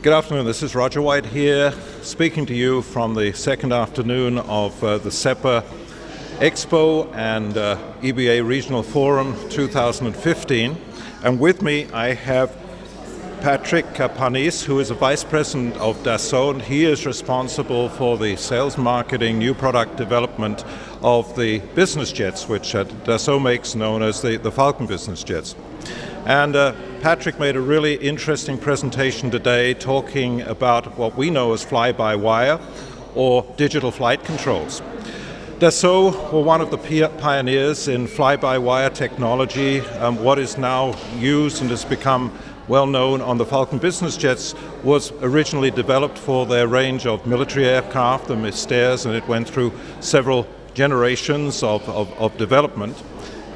Good afternoon, this is Roger White here, speaking to you from the second afternoon of the CEPA EXPO and EBA Regional Forum 2015. And with me I have Patrick Parnis, who is a Vice President of Dassault. He is responsible for the sales, marketing, new product development of the business jets, which Dassault makes, known as the Falcon business jets. And Patrick made a really interesting presentation today talking about what we know as fly-by-wire or digital flight controls. Dassault were one of the pioneers in fly-by-wire technology. What is now used and has become well known on the Falcon business jets was originally developed for their range of military aircraft, the Mystères, and it went through several generations of development.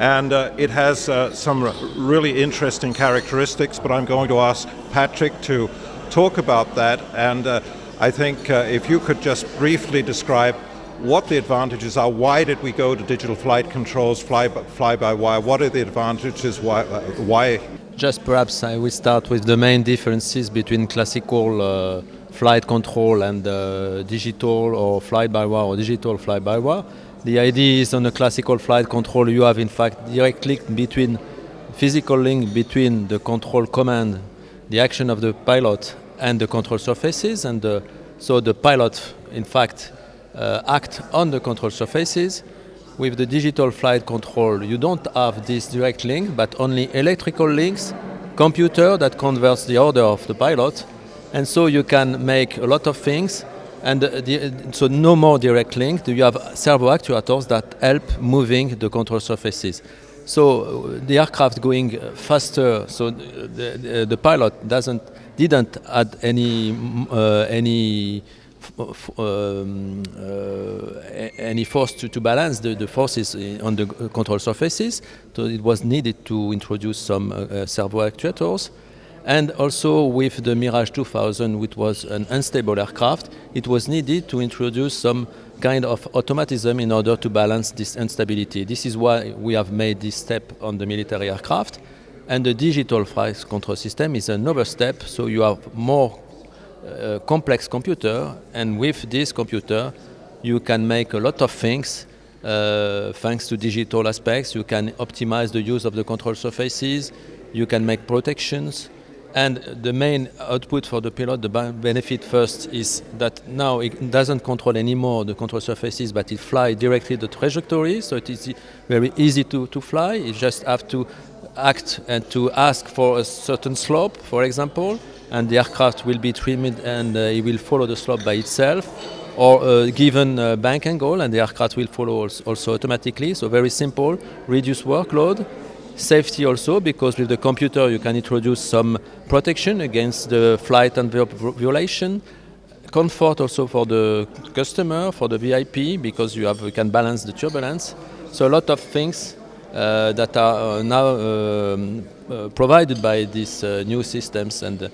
And it has some really interesting characteristics, but I'm going to ask Patrick to talk about that. And I think if you could just briefly describe what the advantages are. Why did we go to digital flight controls, fly-by-wire? What are the advantages? Why? Just perhaps I will start with the main differences between classical flight control and digital or fly-by-wire or digital fly-by-wire. The idea is on a classical flight control you have in fact direct physical link between the control command, the action of the pilot and the control surfaces, and so the pilot in fact act on the control surfaces. With the digital flight control you don't have this direct link but only electrical links, computer that converts the order of the pilot, and so you can make a lot of things. And so no more direct link. You have servo actuators that help moving the control surfaces. So the aircraft going faster. So the pilot didn't add any force to balance the forces on the control surfaces. So it was needed to introduce some servo actuators. And also with the Mirage 2000, which was an unstable aircraft, it was needed to introduce some kind of automatism in order to balance this instability. This is why we have made this step on the military aircraft. And the digital flight control system is another step, so you have more complex computer, and with this computer you can make a lot of things thanks to digital aspects. You can optimize the use of the control surfaces, you can make protections. And the main output for the pilot, the benefit first, is that now it doesn't control anymore the control surfaces, but it flies directly the trajectory, so it is very easy to fly. You just have to act and to ask for a certain slope, for example, and the aircraft will be trimmed and it will follow the slope by itself, or a given bank angle, and the aircraft will follow also automatically. So very simple, reduce workload. Safety also, because with the computer you can introduce some protection against the flight envelope violation. Comfort also for the customer, for the VIP, because you can balance the turbulence. So a lot of things that are now provided by these new systems. And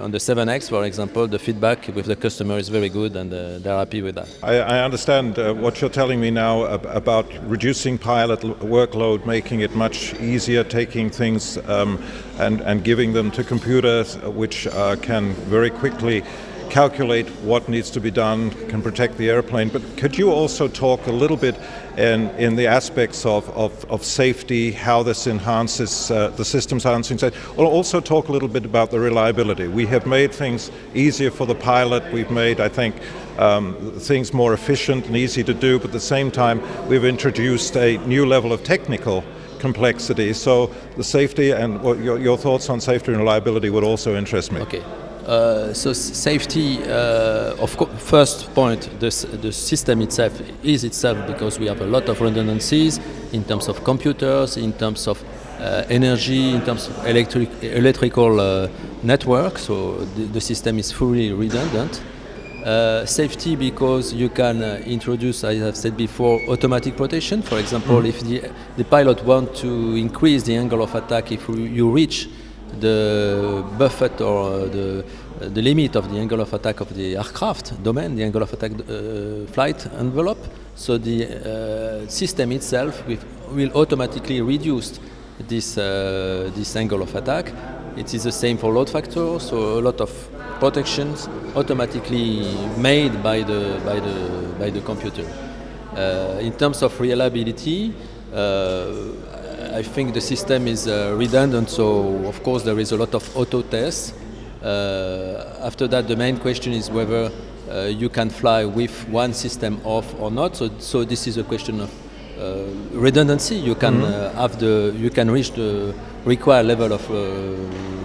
on the 7X, for example, the feedback with the customer is very good, and they're happy with that. I understand what you're telling me now about reducing pilot workload, making it much easier, taking things and giving them to computers which can very quickly calculate what needs to be done, can protect the airplane. But could you also talk a little bit in the aspects of safety, how this enhances the system's enhancing safety? We'll also talk a little bit about the reliability. We have made things easier for the pilot. We've made, I think, things more efficient and easy to do, but at the same time we've introduced a new level of technical complexity. So the safety and your thoughts on safety and reliability would also interest me. Okay. So safety, of course, first point, the system itself is because we have a lot of redundancies in terms of computers, in terms of energy, in terms of electrical network. So the system is fully redundant. Safety, because you can introduce, as I've said before, automatic rotation. For example, if the pilot wants to increase the angle of attack, if you reach the buffet or the limit of the angle of attack of the aircraft domain, the angle of attack flight envelope, so the system itself will automatically reduce this angle of attack. It is the same for load factor, so a lot of protections automatically made by the computer. In terms of reliability, I think the system is redundant, so of course there is a lot of auto tests. After that, the main question is whether you can fly with one system off or not. So this is a question of redundancy. You can you can reach the required level of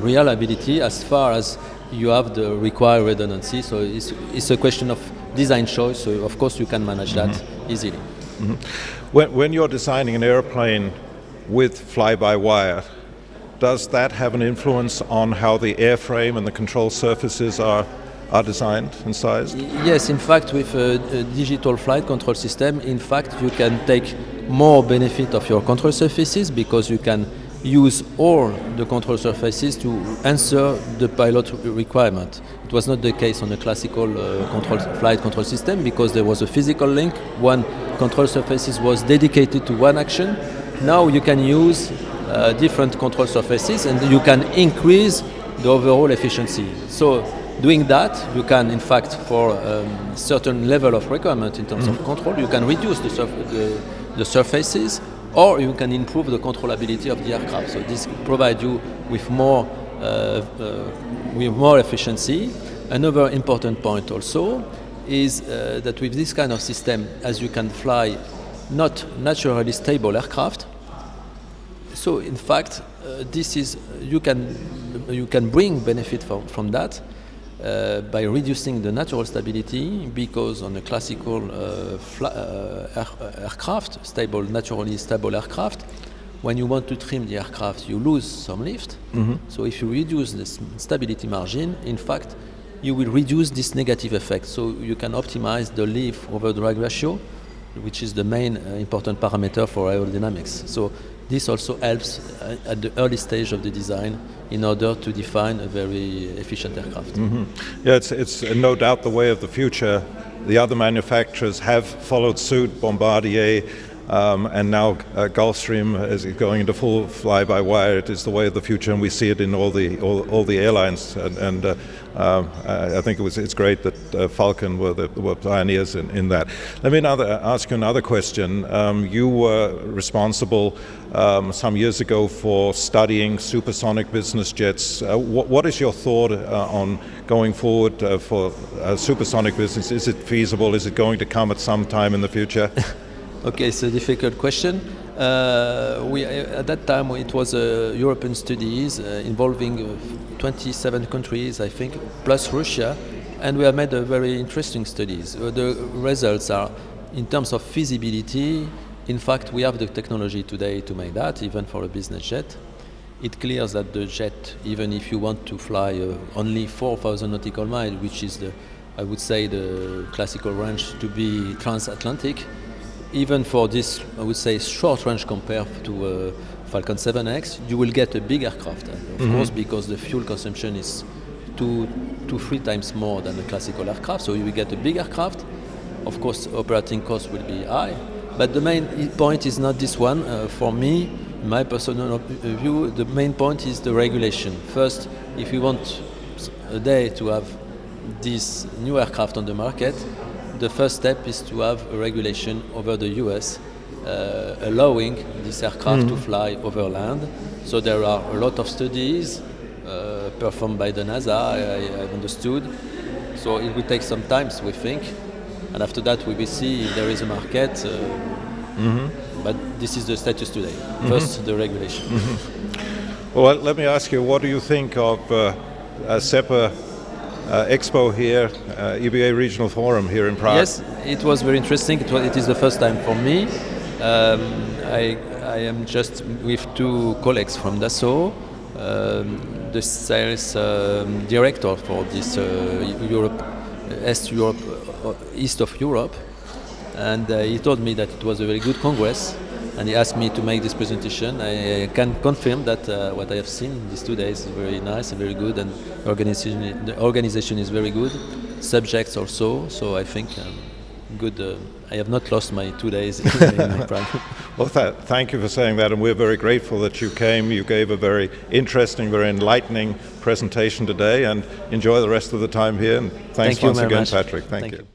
reliability as far as you have the required redundancy. So it's a question of design choice. So of course you can manage that easily. When you're designing an airplane with fly-by-wire, does that have an influence on how the airframe and the control surfaces are designed and sized? Yes, in fact, with a digital flight control system, in fact, you can take more benefit of your control surfaces because you can use all the control surfaces to answer the pilot requirement. It was not the case on the classical flight control system because there was a physical link. One control surfaces was dedicated to one action. Now you can use different control surfaces and you can increase the overall efficiency. So doing that, you can, in fact, for a certain level of requirement in terms of control, you can reduce the surfaces, or you can improve the controllability of the aircraft. So this provides you with more efficiency. Another important point also is that with this kind of system, as you can fly not naturally stable aircraft, so in fact, you can bring benefit from that by reducing the natural stability, because on a classical aircraft, naturally stable aircraft, when you want to trim the aircraft, you lose some lift. So if you reduce this stability margin, in fact, you will reduce this negative effect. So you can optimize the lift over drag ratio, which is the main important parameter for aerodynamics. So this also helps at the early stage of the design in order to define a very efficient aircraft. Yeah, it's no doubt the way of the future. The other manufacturers have followed suit, Bombardier, and now Gulfstream is going into full fly-by-wire. It is the way of the future, and we see it in all the airlines. And I think it's great that Falcon were pioneers in that. Let me now ask you another question. You were responsible some years ago for studying supersonic business jets. What is your thought on going forward for supersonic business? Is it feasible? Is it going to come at some time in the future? Okay, it's a difficult question. At that time, it was European studies involving 27 countries, I think, plus Russia, and we have made a very interesting studies. The results are, in terms of feasibility, in fact, we have the technology today to make that, even for a business jet. It clears that the jet, even if you want to fly only 4,000 nautical miles, which is I would say, the classical range to be transatlantic, even for this, I would say, short range compared to Falcon 7X, you will get a big aircraft. Of course, because the fuel consumption is 2-3 times more than a classical aircraft, so you will get a big aircraft. Of course, operating costs will be high, but the main point is not this one. For me, my personal view, the main point is the regulation. First, if you want a day to have this new aircraft on the market, the first step is to have a regulation over the US allowing this aircraft to fly over land. So there are a lot of studies performed by the NASA, I understood. So it will take some time, we think. And after that, we will see if there is a market. But this is the status today. First, the regulation. Well, let me ask you, what do you think of CEPA EXPO here, EBA Regional Forum here in Prague? Yes, it was very interesting. It is the first time for me. I am just with two colleagues from Dassault, the sales director for this East of Europe, and he told me that it was a very good congress, and he asked me to make this presentation. I can confirm that what I have seen these 2 days is very nice and very good, and the organization is very good, subjects also, so I think good. I have not lost my 2 days in Prague. Well, thank you for saying that, and we're very grateful that you came. You gave a very interesting, very enlightening presentation today, and enjoy the rest of the time here. And thanks Thank you once very again, much. Patrick. Thank you. You.